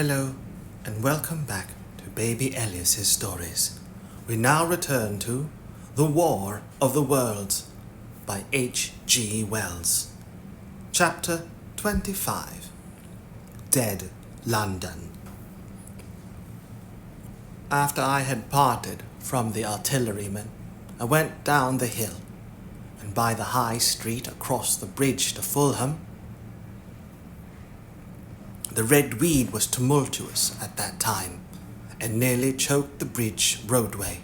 Hello, and welcome back to Baby Elias's stories. We now return to The War of the Worlds by H.G. Wells. Chapter 25. Dead London. After I had parted from the artilleryman, I went down the hill, and by the high street across the bridge to Fulham. The red weed was tumultuous at that time, and nearly choked the bridge roadway,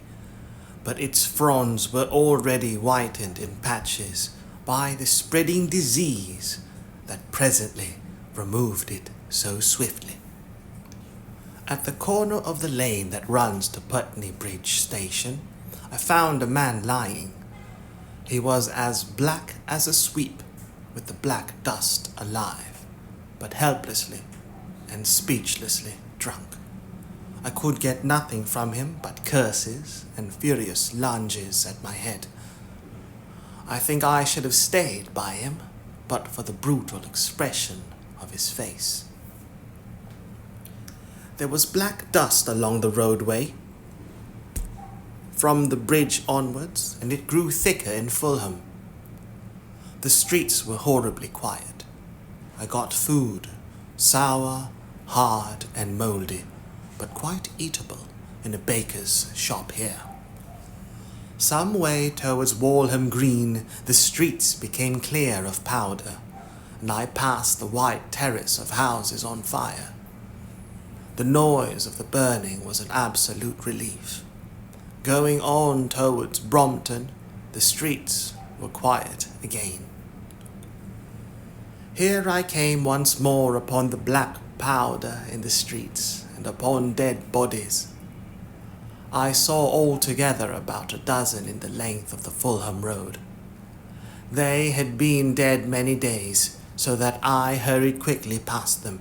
but its fronds were already whitened in patches by the spreading disease that presently removed it so swiftly. At the corner of the lane that runs to Putney Bridge Station, I found a man lying. He was as black as a sweep, with the black dust alive, but helplessly and speechlessly drunk. I could get nothing from him but curses and furious lunges at my head. I think I should have stayed by him, but for the brutal expression of his face. There was black dust along the roadway from the bridge onwards, and it grew thicker in Fulham. The streets were horribly quiet. I got food, sour, hard and mouldy, but quite eatable, in a baker's shop here. Some way towards Walham Green, the streets became clear of powder, and I passed the white terrace of houses on fire. The noise of the burning was an absolute relief. Going on towards Brompton, the streets were quiet again. Here I came once more upon the black powder in the streets and upon dead bodies. I saw altogether about a dozen in the length of the Fulham Road. They had been dead many days, so that I hurried quickly past them.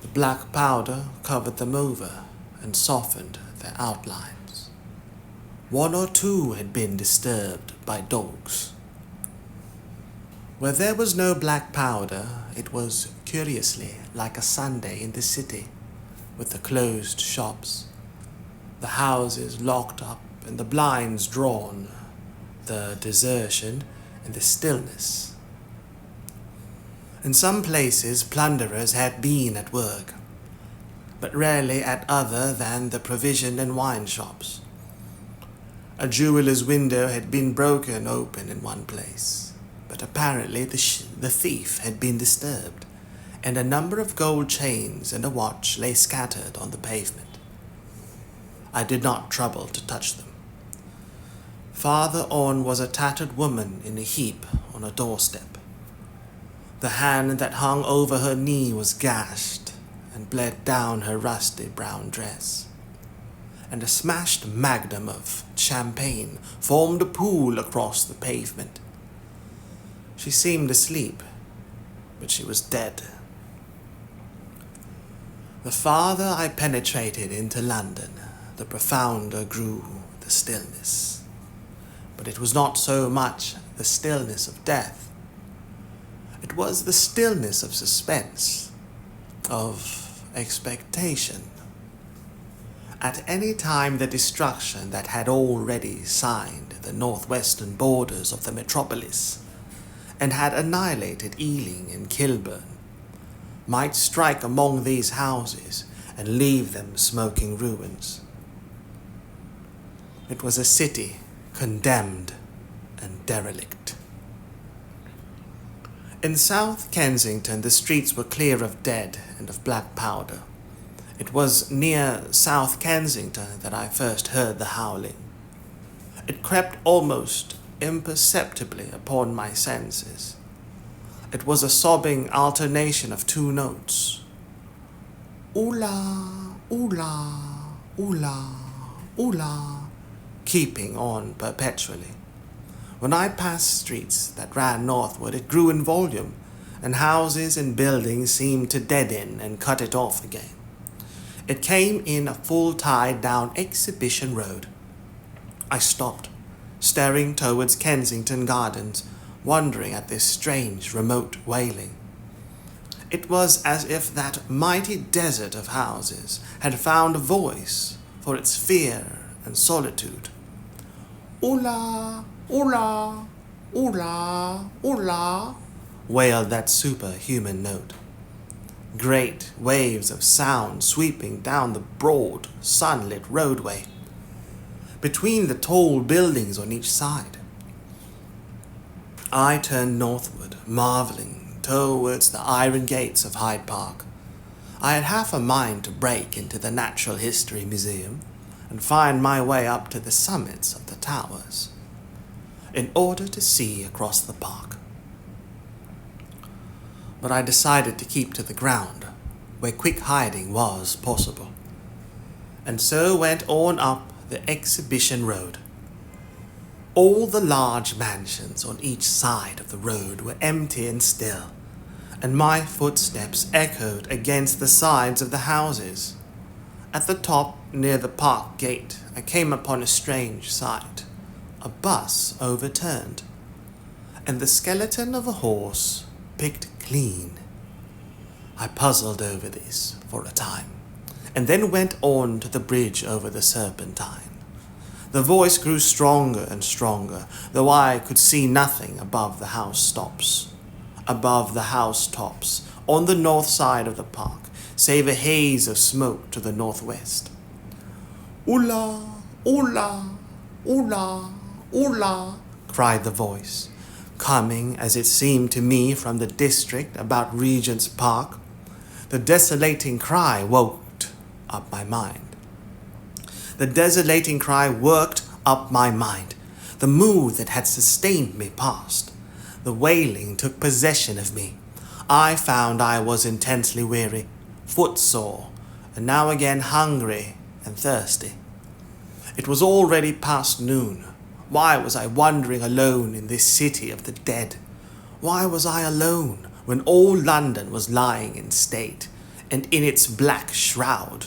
The black powder covered them over and softened their outlines. One or two had been disturbed by dogs. Where there was no black powder, it was curiously like a Sunday in the city, with the closed shops, the houses locked up and the blinds drawn, the desertion and the stillness. In some places plunderers had been at work, but rarely at other than the provision and wine shops. A jeweller's window had been broken open in one place, but apparently the thief had been disturbed, and a number of gold chains and a watch lay scattered on the pavement. I did not trouble to touch them. Farther on was a tattered woman in a heap on a doorstep. The hand that hung over her knee was gashed and bled down her rusty brown dress, and a smashed magnum of champagne formed a pool across the pavement. She seemed asleep, but she was dead. The farther I penetrated into London, the profounder grew the stillness. But it was not so much the stillness of death. It was the stillness of suspense, of expectation. At any time the destruction that had already signed the northwestern borders of the metropolis and had annihilated Ealing and Kilburn might strike among these houses and leave them smoking ruins. It was a city condemned and derelict. In South Kensington the streets were clear of dead and of black powder. It was near South Kensington that I first heard the howling. It crept almost imperceptibly upon my senses. It was a sobbing alternation of two notes. Oola, oola, oola, oola, keeping on perpetually. When I passed streets that ran northward, it grew in volume, and houses and buildings seemed to deaden and cut it off again. It came in a full tide down Exhibition Road. I stopped, staring towards Kensington Gardens, wondering at this strange, remote wailing. It was as if that mighty desert of houses had found a voice for its fear and solitude. "Ola, ola, ola, ola," wailed that superhuman note. Great waves of sound sweeping down the broad, sunlit roadway, between the tall buildings on each side. I turned northward, marveling, towards the iron gates of Hyde Park. I had half a mind to break into the Natural History Museum and find my way up to the summits of the towers, in order to see across the park. But I decided to keep to the ground, where quick hiding was possible, and so went on up the Exhibition Road. All the large mansions on each side of the road were empty and still, and my footsteps echoed against the sides of the houses. At the top, near the park gate, I came upon a strange sight. A bus overturned, and the skeleton of a horse picked clean. I puzzled over this for a time, and then went on to the bridge over the Serpentine. The voice grew stronger and stronger, though I could see nothing above the housetops, on the north side of the park, save a haze of smoke to the northwest. "Ola, ola, ola, ola," cried the voice, coming, as it seemed to me, from the district about Regent's Park. The desolating cry worked up my mind. The mood that had sustained me passed. The wailing took possession of me. I found I was intensely weary, footsore, and now again hungry and thirsty. It was already past noon. Why was I wandering alone in this city of the dead? Why was I alone when all London was lying in state and in its black shroud?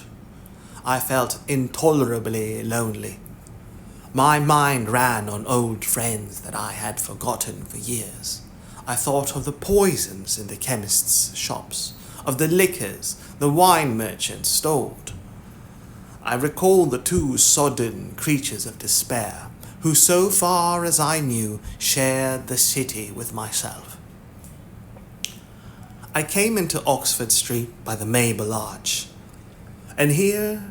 I felt intolerably lonely. My mind ran on old friends that I had forgotten for years. I thought of the poisons in the chemists' shops, of the liquors the wine merchants stowed. I recalled the two sodden creatures of despair, who, so far as I knew, shared the city with myself. I came into Oxford Street by the Mabel Arch, and here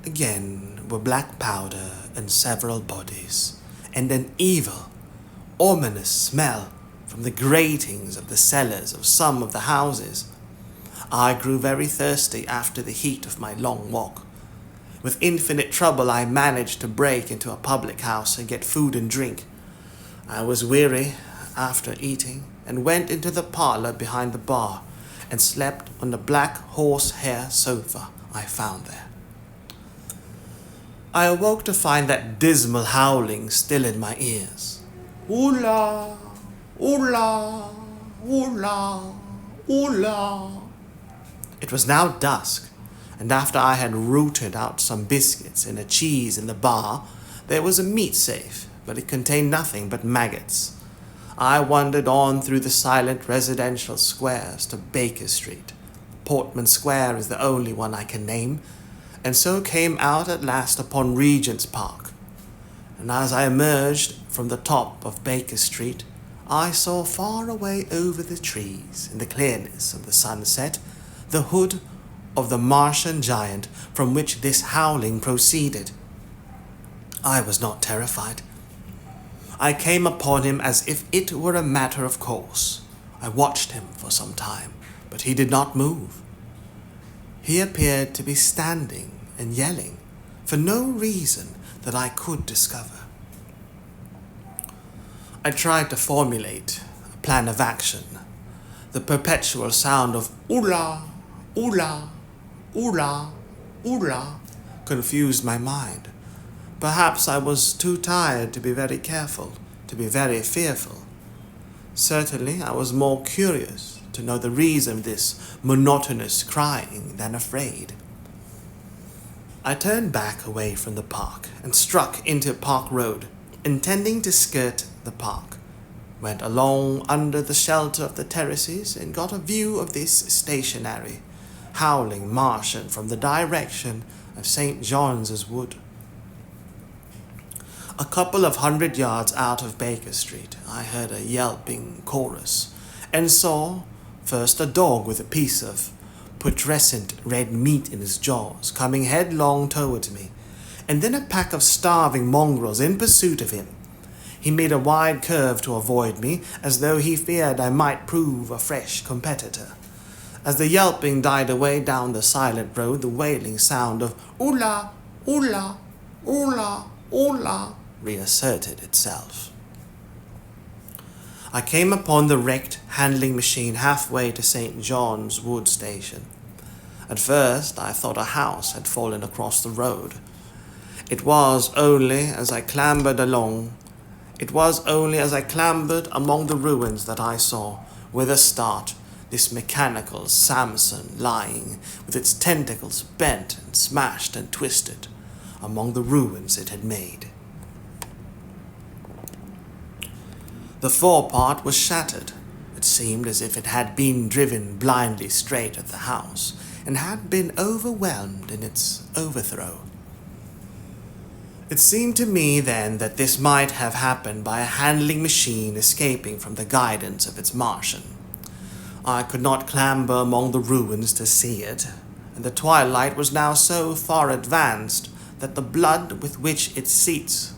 again were black powder and several bodies, and an evil, ominous smell from the gratings of the cellars of some of the houses. I grew very thirsty after the heat of my long walk. With infinite trouble I managed to break into a public house and get food and drink. I was weary after eating, and went into the parlour behind the bar, and slept on the black horsehair sofa I found there. I awoke to find that dismal howling still in my ears. "Oola, oola, oola, oola." It was now dusk, and after I had rooted out some biscuits and a cheese in the bar, there was a meat safe, but it contained nothing but maggots. I wandered on through the silent residential squares to Baker Street. Portman Square is the only one I can name, and so came out at last upon Regent's Park. And as I emerged from the top of Baker Street, I saw far away over the trees, in the clearness of the sunset, the hood of the Martian giant from which this howling proceeded. I was not terrified. I came upon him as if it were a matter of course. I watched him for some time, but he did not move. He appeared to be standing and yelling for no reason that I could discover. I tried to formulate a plan of action. The perpetual sound of "oola, oola, oola, oola" confused my mind. Perhaps I was too tired to be very careful, to be very fearful. Certainly I was more curious to know the reason of this monotonous crying than afraid. I turned back away from the park and struck into Park Road, intending to skirt the park. went along under the shelter of the terraces, and got a view of this stationary, howling Martian from the direction of St. John's Wood. A couple of 100 yards out of Baker Street, I heard a yelping chorus, and saw first a dog with a piece of putrescent red meat in his jaws coming headlong towards me, and then a pack of starving mongrels in pursuit of him. He made a wide curve to avoid me, as though he feared I might prove a fresh competitor. As the yelping died away down the silent road, the wailing sound of "Oola, oola, oola, oola" reasserted itself. I came upon the wrecked handling machine halfway to St. John's Wood Station. At first, I thought a house had fallen across the road. It was only as I clambered among the ruins that I saw, with a start, this mechanical Samson lying, with its tentacles bent and smashed and twisted, among the ruins it had made. The forepart was shattered. It seemed as if it had been driven blindly straight at the house, and had been overwhelmed in its overthrow. It seemed to me then that this might have happened by a handling machine escaping from the guidance of its Martian. I could not clamber among the ruins to see it, and the twilight was now so far advanced that the blood with which its seat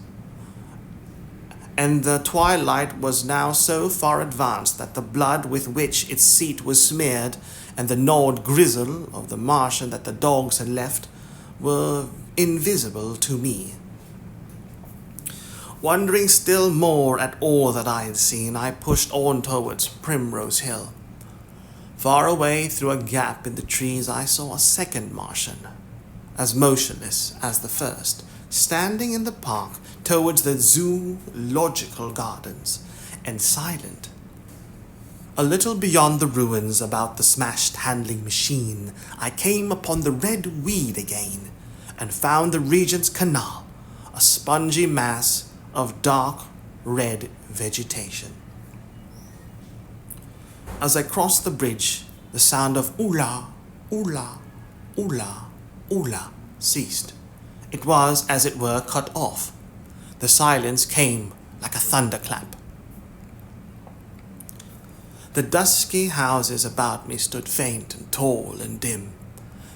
was smeared, and the gnawed gristle of the Martian that the dogs had left, were invisible to me. Wondering still more at all that I had seen, I pushed on towards Primrose Hill. Far away through a gap in the trees I saw a second Martian, as motionless as the first, standing in the park towards the zoological gardens, and silent. A little beyond the ruins about the smashed handling machine, I came upon the red weed again, and found the Regent's Canal, a spongy mass of dark red vegetation. As I crossed the bridge, the sound of "oola, oola, oola, oola" ceased. It was, as it were, cut off. The silence came like a thunderclap. The dusky houses about me stood faint and tall and dim.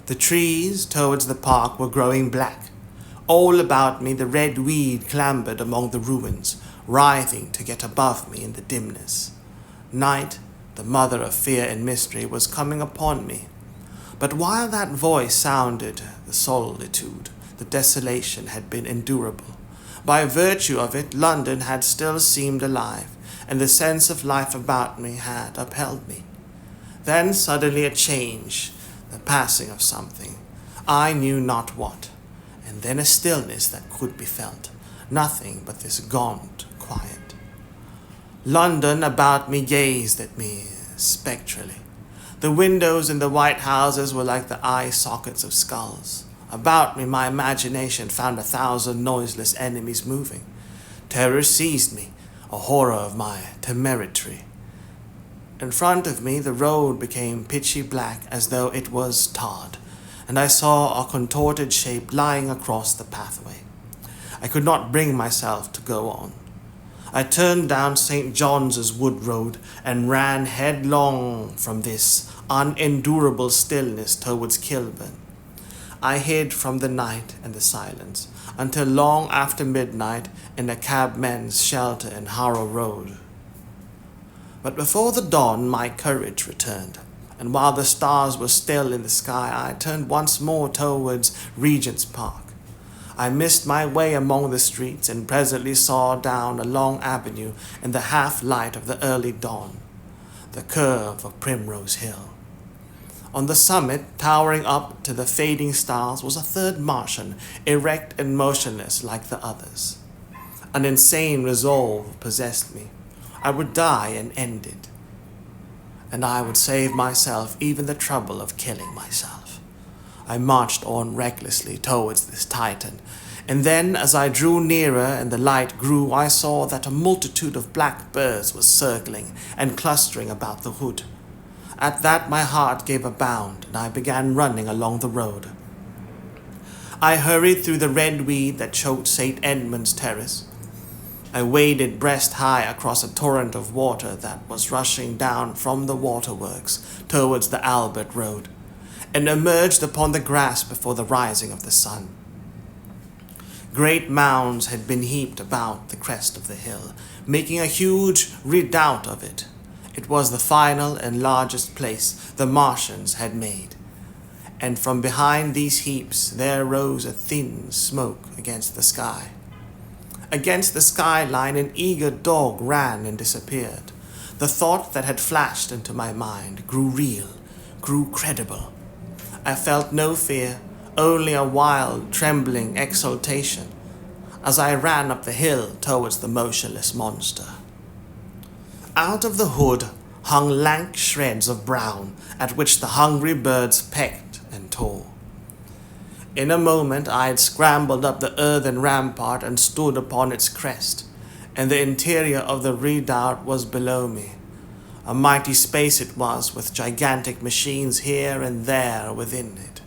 The trees towards the park were growing black. All about me the red weed clambered among the ruins, writhing to get above me in the dimness. Night, the mother of fear and mystery, was coming upon me. But while that voice sounded, the solitude, the desolation had been endurable. By virtue of it, London had still seemed alive, and the sense of life about me had upheld me. Then suddenly a change, the passing of something, I knew not what, and then a stillness that could be felt, nothing but this gaunt quiet. London about me gazed at me spectrally. The windows in the white houses were like the eye sockets of skulls. About me my imagination found 1,000 noiseless enemies moving. Terror seized me, a horror of my temerity. In front of me the road became pitchy black as though it was tarred, and I saw a contorted shape lying across the pathway. I could not bring myself to go on. I turned down St. John's Wood Road and ran headlong from this unendurable stillness towards Kilburn. I hid from the night and the silence until long after midnight in a cabman's shelter in Harrow Road. But before the dawn my courage returned, and while the stars were still in the sky, I turned once more towards Regent's Park. I missed my way among the streets and presently saw down a long avenue in the half-light of the early dawn, the curve of Primrose Hill. On the summit, towering up to the fading stars, was a third Martian, erect and motionless like the others. An insane resolve possessed me. I would die and end it, and I would save myself even the trouble of killing myself. I marched on recklessly towards this Titan, And then, as I drew nearer and the light grew, I saw that a multitude of black birds was circling and clustering about the hood. At that my heart gave a bound, and I began running along the road. I hurried through the red weed that choked St. Edmund's Terrace. I waded breast high across a torrent of water that was rushing down from the waterworks towards the Albert Road, and emerged upon the grass before the rising of the sun. Great mounds had been heaped about the crest of the hill, making a huge redoubt of it. It was the final and largest place the Martians had made, and from behind these heaps there rose a thin smoke against the sky. Against the skyline an eager dog ran and disappeared. The thought that had flashed into my mind grew real, grew credible. I felt no fear, only a wild, trembling exultation as I ran up the hill towards the motionless monster. Out of the hood hung lank shreds of brown, at which the hungry birds pecked and tore. In a moment I had scrambled up the earthen rampart and stood upon its crest, and the interior of the redoubt was below me. A mighty space it was, with gigantic machines here and there within it,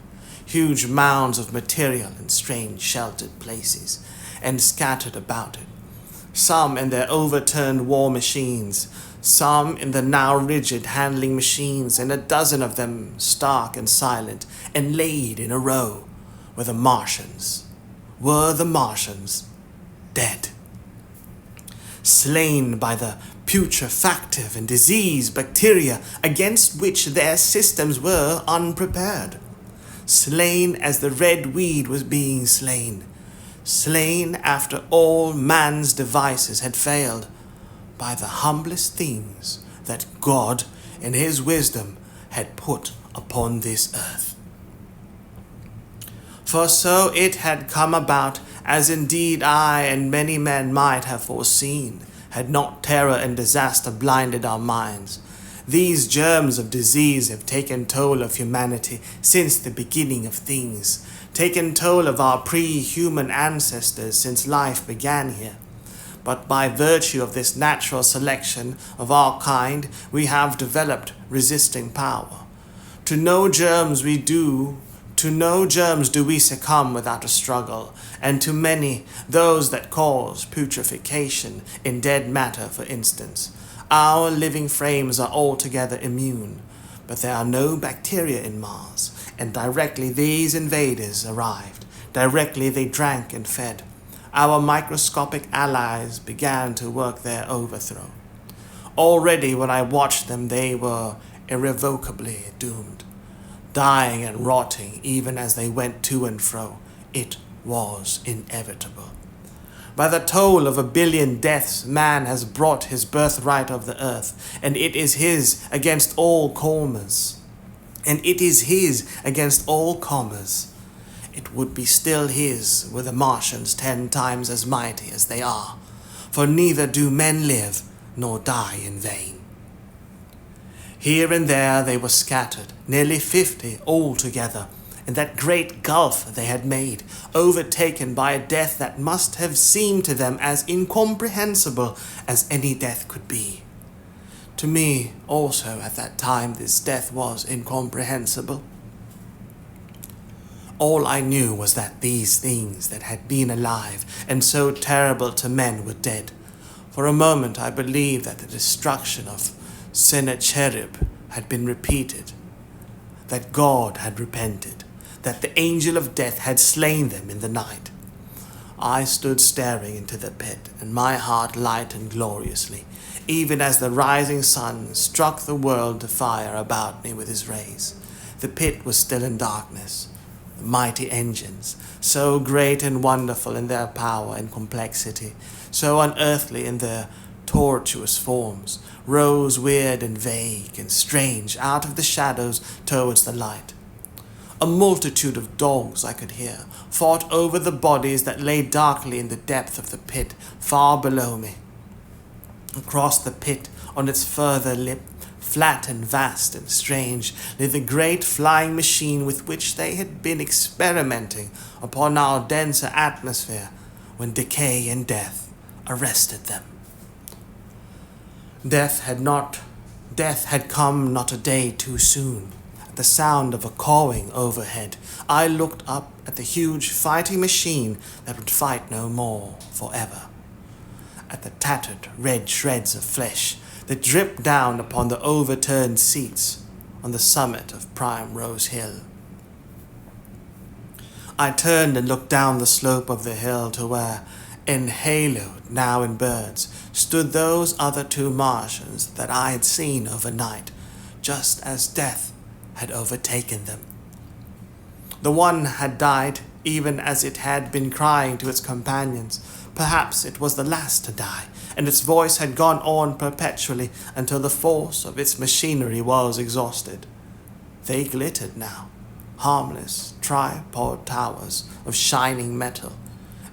huge mounds of material in strange sheltered places, and scattered about it, some in their overturned war machines, some in the now rigid handling machines, and a dozen of them stark and silent, and laid in a row, were the Martians dead, slain by the putrefactive and diseased bacteria against which their systems were unprepared, slain as the red weed was being slain, slain after all man's devices had failed, by the humblest things that God in his wisdom had put upon this earth. For so it had come about, as indeed I and many men might have foreseen, had not terror and disaster blinded our minds. These germs of disease have taken toll of humanity since the beginning of things, taken toll of our pre-human ancestors since life began here. But by virtue of this natural selection of our kind, we have developed resisting power. To no germs do we succumb without a struggle, and to many, those that cause putrefaction in dead matter, for instance, our living frames are altogether immune. But there are no bacteria in Mars, and directly these invaders arrived, directly they drank and fed, our microscopic allies began to work their overthrow. Already when I watched them, they were irrevocably doomed, dying and rotting even as they went to and fro. It was inevitable. By the toll of 1 billion deaths, man has brought his birthright of the earth, and it is his against all comers. It would be still his were the Martians 10 times as mighty as they are, for neither do men live nor die in vain. Here and there they were scattered, nearly 50 altogether, in that great gulf they had made, overtaken by a death that must have seemed to them as incomprehensible as any death could be. To me also at that time this death was incomprehensible. All I knew was that these things that had been alive and so terrible to men were dead. For a moment I believed that the destruction of Sennacherib had been repeated, that God had repented, that the angel of death had slain them in the night. I stood staring into the pit, and my heart lightened gloriously, even as the rising sun struck the world to fire about me with his rays. The pit was still in darkness. The mighty engines, so great and wonderful in their power and complexity, so unearthly in their tortuous forms, rose weird and vague and strange out of the shadows towards the light. A multitude of dogs I could hear fought over the bodies that lay darkly in the depth of the pit far below me. Across the pit, on its further lip, Flat and vast and strange lay the great flying machine with which they had been experimenting upon our denser atmosphere when decay and death arrested them. Death had come not a day too soon. At the sound of a cawing overhead, I looked up at the huge fighting machine that would fight no more forever. At the tattered red shreds of flesh that dripped down upon the overturned seats on the summit of Primrose Hill. I turned and looked down the slope of the hill to where, enhaloed now in birds, stood those other two Martians that I had seen overnight, just as death had overtaken them. The one had died even as it had been crying to its companions. Perhaps it was the last to die, and its voice had gone on perpetually until the force of its machinery was exhausted. They glittered now, harmless tripod towers of shining metal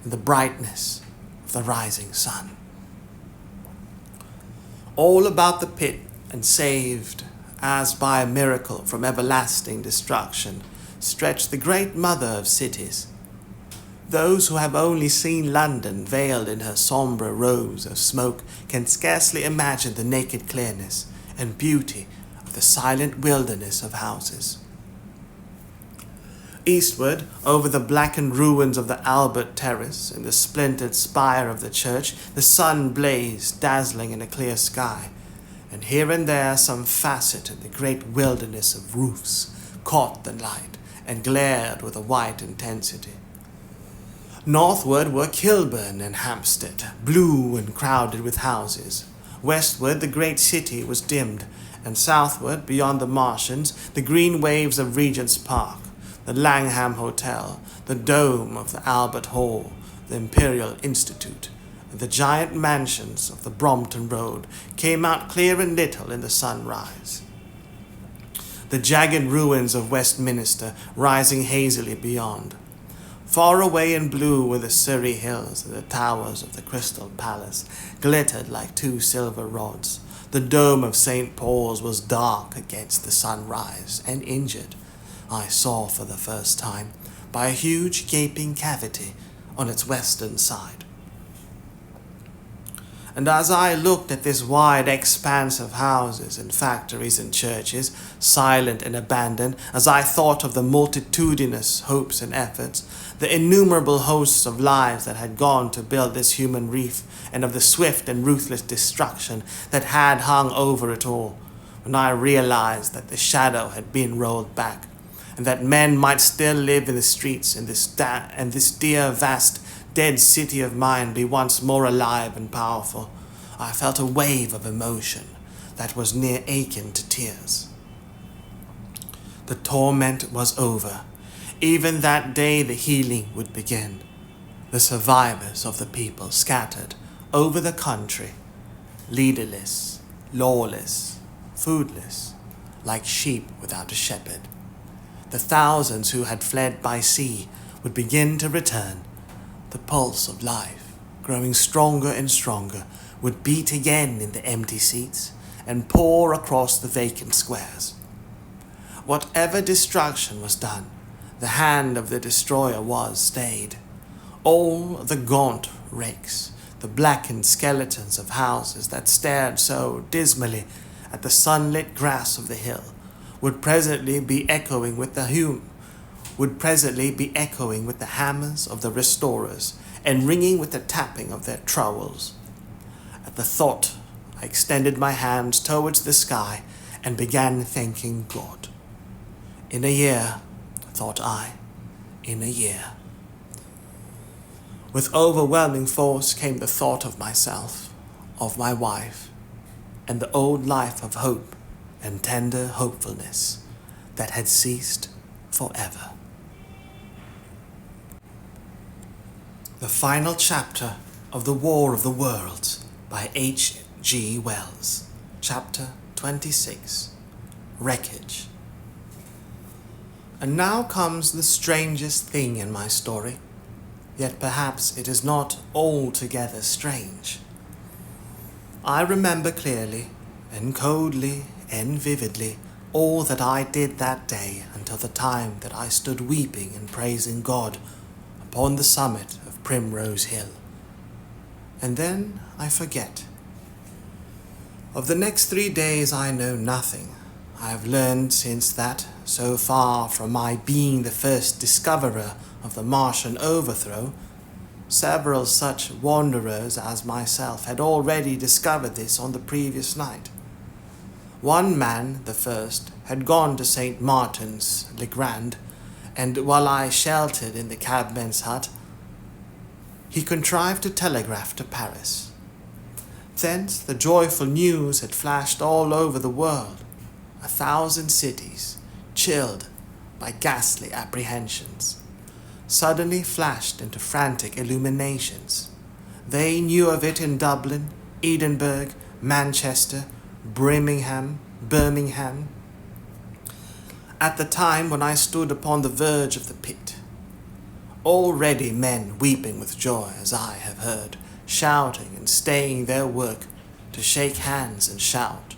in the brightness of the rising sun. All about the pit, and saved as by a miracle from everlasting destruction, stretched the great mother of cities. Those who have only seen London veiled in her sombre robes of smoke can scarcely imagine the naked clearness and beauty of the silent wilderness of houses. Eastward, over the blackened ruins of the Albert Terrace and the splintered spire of the church, the sun blazed, dazzling in a clear sky, and here and there some facet in the great wilderness of roofs caught the light and glared with a white intensity. Northward were Kilburn and Hampstead, blue and crowded with houses. Westward the great city was dimmed, and southward, beyond the Martians, the green waves of Regent's Park, the Langham Hotel, the dome of the Albert Hall, the Imperial Institute, and the giant mansions of the Brompton Road came out clear and little in the sunrise. The jagged ruins of Westminster rising hazily beyond. Far away in blue were the Surrey hills, and the towers of the Crystal Palace glittered like two silver rods. The dome of St. Paul's was dark against the sunrise, and injured, I saw for the first time, by a huge gaping cavity on its western side. And as I looked at this wide expanse of houses and factories and churches, silent and abandoned, as I thought of the multitudinous hopes and efforts, the innumerable hosts of lives that had gone to build this human reef, and of the swift and ruthless destruction that had hung over it all, when I realized that the shadow had been rolled back, and that men might still live in the streets, and this dear, vast, dead city of mine be once more alive and powerful, I felt a wave of emotion that was near akin to tears. The torment was over. Even that day the healing would begin. The survivors of the people scattered over the country, leaderless, lawless, foodless, like sheep without a shepherd. The thousands who had fled by sea would begin to return. The pulse of life, growing stronger and stronger, would beat again in the empty seats and pour across the vacant squares. Whatever destruction was done, the hand of the destroyer was stayed. All the gaunt wrecks, the blackened skeletons of houses that stared so dismally at the sunlit grass of the hill, would presently be echoing with the hammers of the restorers and ringing with the tapping of their trowels. At the thought, I extended my hands towards the sky and began thanking God. In a year, thought I, in a year. With overwhelming force came the thought of myself, of my wife, and the old life of hope and tender hopefulness that had ceased forever. The final chapter of The War of the Worlds by H.G. Wells. Chapter 26. Wreckage. And now comes the strangest thing in my story, yet perhaps it is not altogether strange. I remember clearly and coldly and vividly all that I did that day until the time that I stood weeping and praising God upon the summit of Primrose Hill. And then I forget. Of the next 3 days I know nothing. I have learned since that, so far from my being the first discoverer of the Martian overthrow, several such wanderers as myself had already discovered this on the previous night. One man, the first, had gone to St. Martin's le Grand, and while I sheltered in the cabman's hut, he contrived to telegraph to Paris. Thence the joyful news had flashed all over the world. 1,000 cities, chilled by ghastly apprehensions, suddenly flashed into frantic illuminations. They knew of it in Dublin, Edinburgh, Manchester, Birmingham. At the time when I stood upon the verge of the pit, already men weeping with joy, as I have heard, shouting and staying their work to shake hands and shout,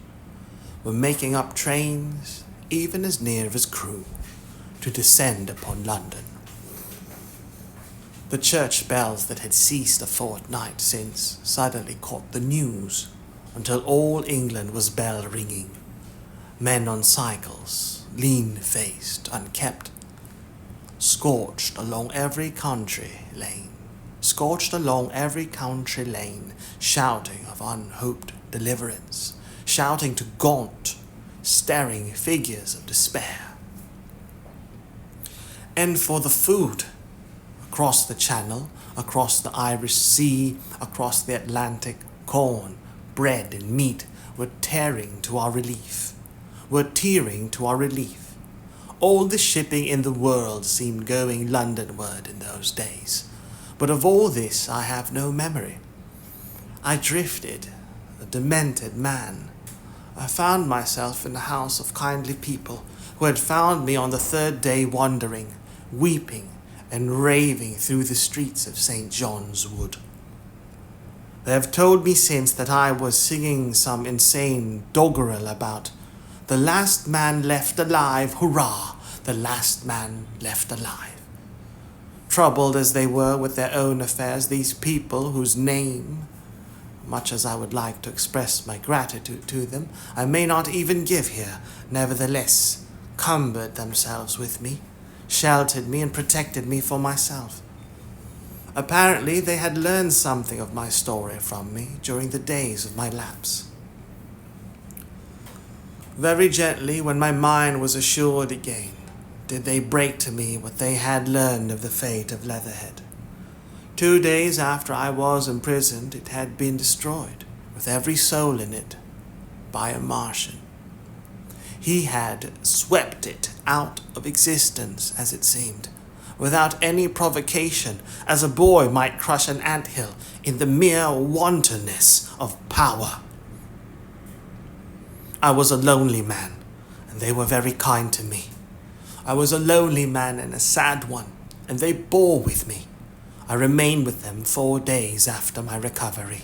were making up trains, even as near as Crewe, to descend upon London. The church bells that had ceased a fortnight since suddenly caught the news, until all England was bell-ringing. Men on cycles, lean-faced, unkempt, scorched along every country lane, shouting of unhoped deliverance, shouting to gaunt, staring figures of despair. And for the food, across the Channel, across the Irish Sea, across the Atlantic, corn, bread and meat were tearing to our relief. All the shipping in the world seemed going Londonward in those days. But of all this I have no memory. I drifted, a demented man. I found myself in the house of kindly people who had found me on the 3rd day wandering, weeping and raving through the streets of St. John's Wood. They have told me since that I was singing some insane doggerel about "the last man left alive, hurrah, the last man left alive." Troubled as they were with their own affairs, these people whose name, much as I would like to express my gratitude to them, I may not even give here, nevertheless, cumbered themselves with me, sheltered me and protected me for myself. Apparently they had learned something of my story from me during the days of my lapse. Very gently, when my mind was assured again, did they break to me what they had learned of the fate of Leatherhead. 2 days after I was imprisoned, it had been destroyed, with every soul in it, by a Martian. He had swept it out of existence, as it seemed, without any provocation, as a boy might crush an anthill in the mere wantonness of power. I was a lonely man, and they were very kind to me. I was a lonely man and a sad one, and they bore with me. I remained with them 4 days after my recovery.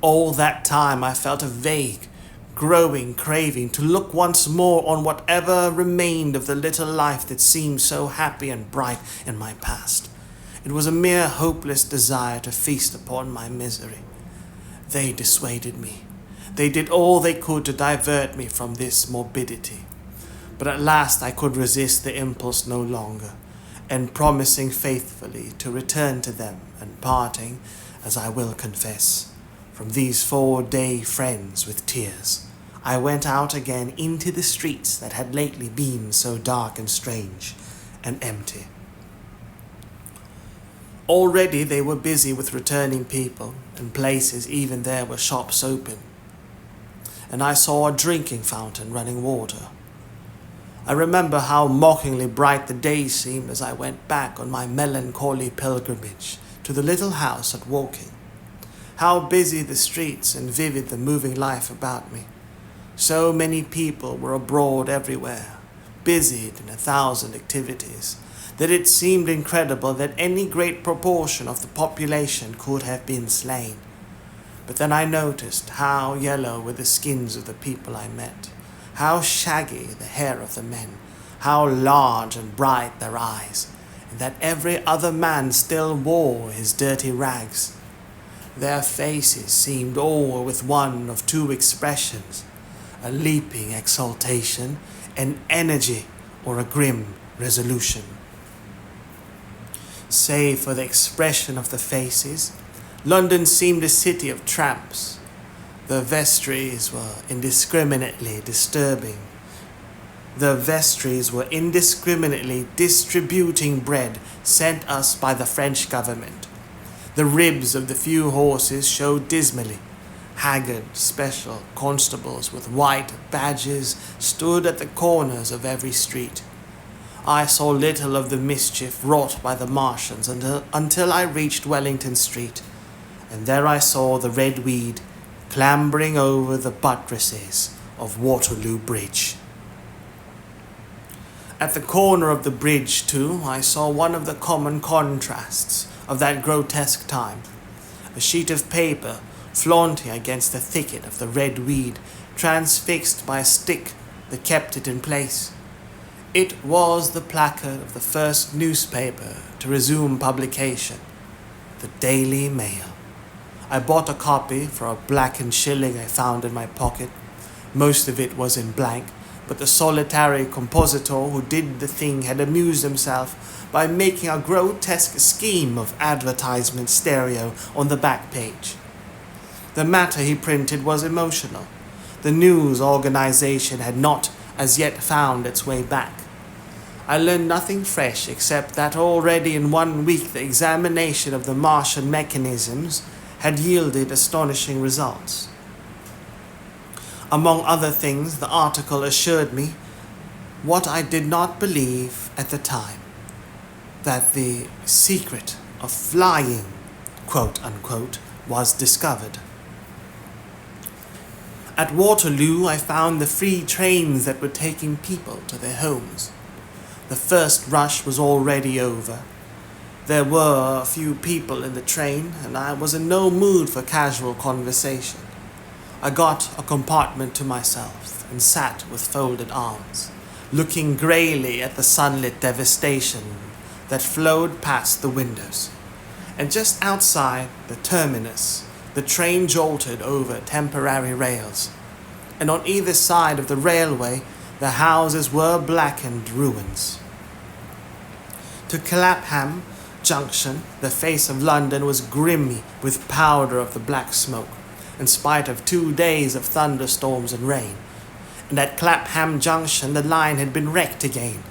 All that time I felt a vague, growing craving to look once more on whatever remained of the little life that seemed so happy and bright in my past. It was a mere hopeless desire to feast upon my misery. They dissuaded me. They did all they could to divert me from this morbidity. But at last I could resist the impulse no longer, and promising faithfully to return to them, and parting, as I will confess, from these 4-day friends with tears, I went out again into the streets that had lately been so dark and strange and empty. Already they were busy with returning people, and places even there were shops open, and I saw a drinking fountain running water. I remember how mockingly bright the day seemed as I went back on my melancholy pilgrimage to the little house at Woking. How busy the streets and vivid the moving life about me. So many people were abroad everywhere, busied in 1,000 activities, that it seemed incredible that any great proportion of the population could have been slain. But then I noticed how yellow were the skins of the people I met, How shaggy the hair of the men, how large and bright their eyes, and that every other man still wore his dirty rags. Their faces seemed all with one of two expressions, a leaping exultation, an energy, or a grim resolution. Save for the expression of the faces, London seemed a city of tramps. The vestries were indiscriminately distributing bread sent us by the French government. The ribs of the few horses showed dismally. Haggard special constables with white badges stood at the corners of every street. I saw little of the mischief wrought by the Martians until I reached Wellington Street, and there I saw the red weed clambering over the buttresses of Waterloo Bridge. At the corner of the bridge, too, I saw one of the common contrasts of that grotesque time. A sheet of paper flaunting against the thicket of the red weed, transfixed by a stick that kept it in place. It was the placard of the first newspaper to resume publication, the Daily Mail. I bought a copy for a blackened shilling I found in my pocket. Most of it was in blank, but the solitary compositor who did the thing had amused himself by making a grotesque scheme of advertisement stereo on the back page. The matter he printed was emotional. The news organization had not as yet found its way back. I learned nothing fresh except that already in 1 week the examination of the Martian mechanisms had yielded astonishing results. Among other things, the article assured me what I did not believe at the time, that the secret of flying, quote unquote, was discovered. At Waterloo, I found the free trains that were taking people to their homes. The first rush was already over. There were a few people in the train, and I was in no mood for casual conversation. I got a compartment to myself and sat with folded arms, looking greyly at the sunlit devastation that flowed past the windows. And just outside the terminus, the train jolted over temporary rails, and on either side of the railway, the houses were blackened ruins. To Clapham Junction, the face of London was grimy with powder of the black smoke, in spite of 2 days of thunderstorms and rain. And at Clapham Junction, the line had been wrecked again.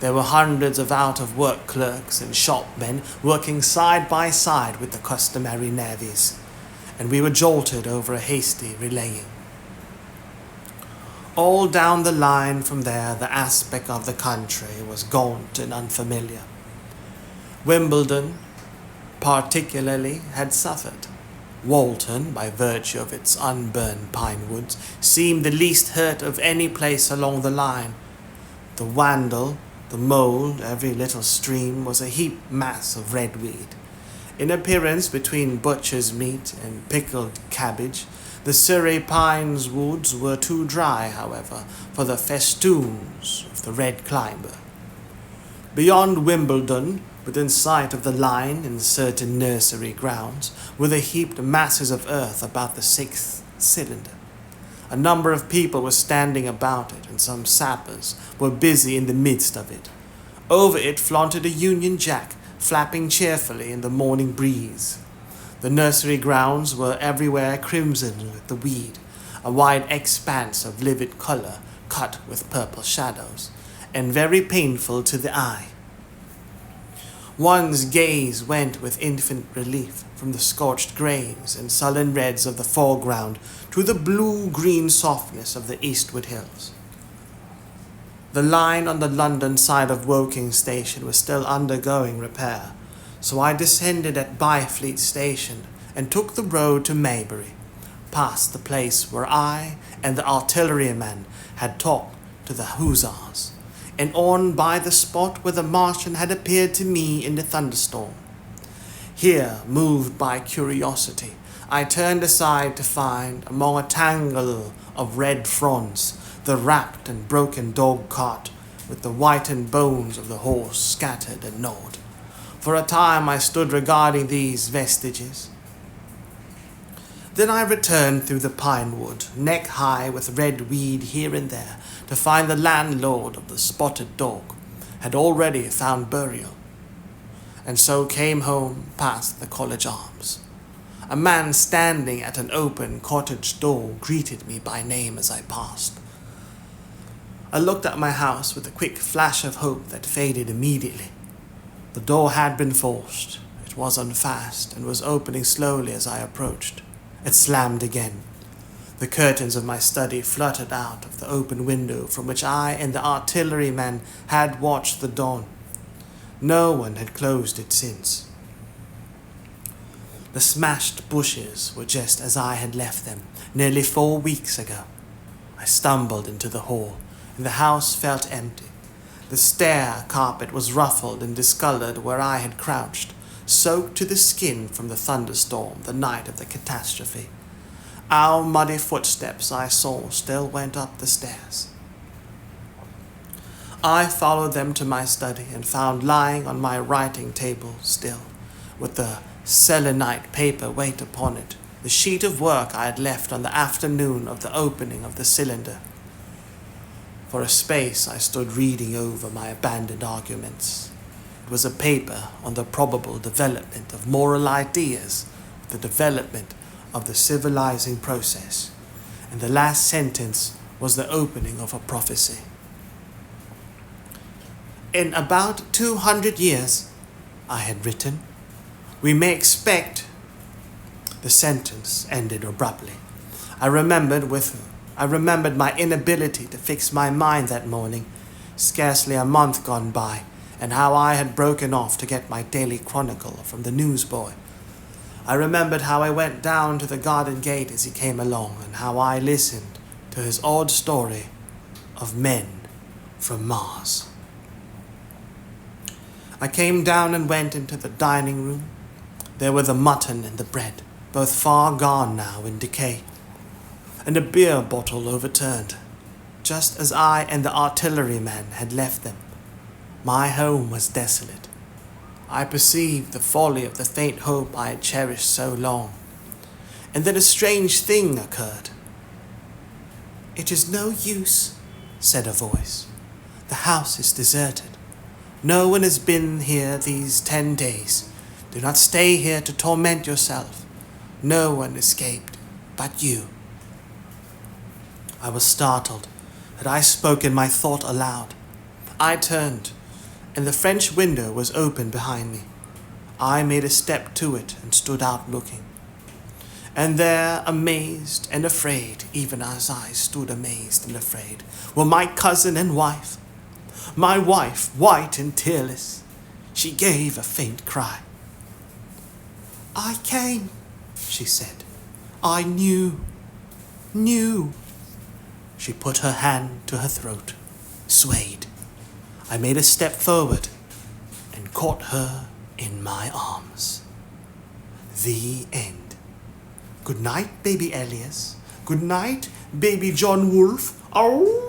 There were hundreds of out-of-work clerks and shopmen working side by side with the customary navvies, and we were jolted over a hasty relaying. All down the line from there, the aspect of the country was gaunt and unfamiliar. Wimbledon, particularly, had suffered. Walton, by virtue of its unburned pine woods, seemed the least hurt of any place along the line. The Wandle, the Mould, every little stream was a heaped mass of red weed. In appearance, between butcher's meat and pickled cabbage, the Surrey Pines woods were too dry, however, for the festoons of the red climber. Beyond Wimbledon, within sight of the line in certain nursery grounds, were the heaped masses of earth about the 6th cylinder. A number of people were standing about it, and some sappers were busy in the midst of it. Over it flaunted a Union Jack, flapping cheerfully in the morning breeze. The nursery grounds were everywhere crimson with the weed, a wide expanse of livid color cut with purple shadows, and very painful to the eye. One's gaze went with infinite relief from the scorched greys and sullen reds of the foreground to the blue-green softness of the eastward hills. The line on the London side of Woking Station was still undergoing repair, so I descended at Byfleet Station and took the road to Maybury, past the place where I and the artilleryman had talked to the hussars, and on by the spot where the Martian had appeared to me in the thunderstorm. Here, moved by curiosity, I turned aside to find, among a tangle of red fronds, the wrapped and broken dog cart with the whitened bones of the horse scattered and gnawed. For a time I stood regarding these vestiges. Then I returned through the pine wood, neck high with red weed here and there, to find the landlord of the spotted dog had already found burial, and so came home past the college arms. A man standing at an open cottage door greeted me by name as I passed. I looked at my house with a quick flash of hope that faded immediately. The door had been forced. It was unfast and was opening slowly as I approached. It slammed again. The curtains of my study fluttered out of the open window from which I and the artilleryman had watched the dawn. No one had closed it since. The smashed bushes were just as I had left them nearly 4 weeks ago. I stumbled into the hall, and the house felt empty. The stair carpet was ruffled and discolored where I had crouched, soaked to the skin from the thunderstorm the night of the catastrophe. Our muddy footsteps I saw still went up the stairs. I followed them to my study and found lying on my writing table still, with the selenite paper weight upon it, the sheet of work I had left on the afternoon of the opening of the cylinder. For a space I stood reading over my abandoned arguments. It was a paper on the probable development of moral ideas, the development of the civilizing process, and the last sentence was the opening of a prophecy. In about 200 years, I had written, we may expect... The sentence ended abruptly. I remembered my inability to fix my mind that morning, scarcely a month gone by, and how I had broken off to get my daily chronicle from the newsboy. I remembered how I went down to the garden gate as he came along, and how I listened to his odd story of men from Mars. I came down and went into the dining room. There were the mutton and the bread, both far gone now in decay, and a beer bottle overturned, just as I and the artilleryman had left them. My home was desolate. I perceived the folly of the faint hope I had cherished so long. And then a strange thing occurred. "It is no use," said a voice. "The house is deserted. No one has been here these 10 days. Do not stay here to torment yourself. No one escaped but you." I was startled. Had I spoken my thought aloud? I turned, and the French window was open behind me. I made a step to it and stood out looking. And there, amazed and afraid, even as I stood amazed and afraid, were my cousin and wife. My wife, white and tearless. She gave a faint cry. "I came," she said. "I knew. She put her hand to her throat, swayed. I made a step forward and caught her in my arms. The end. Good night, baby Elias. Good night, baby John Wolfe. Ow!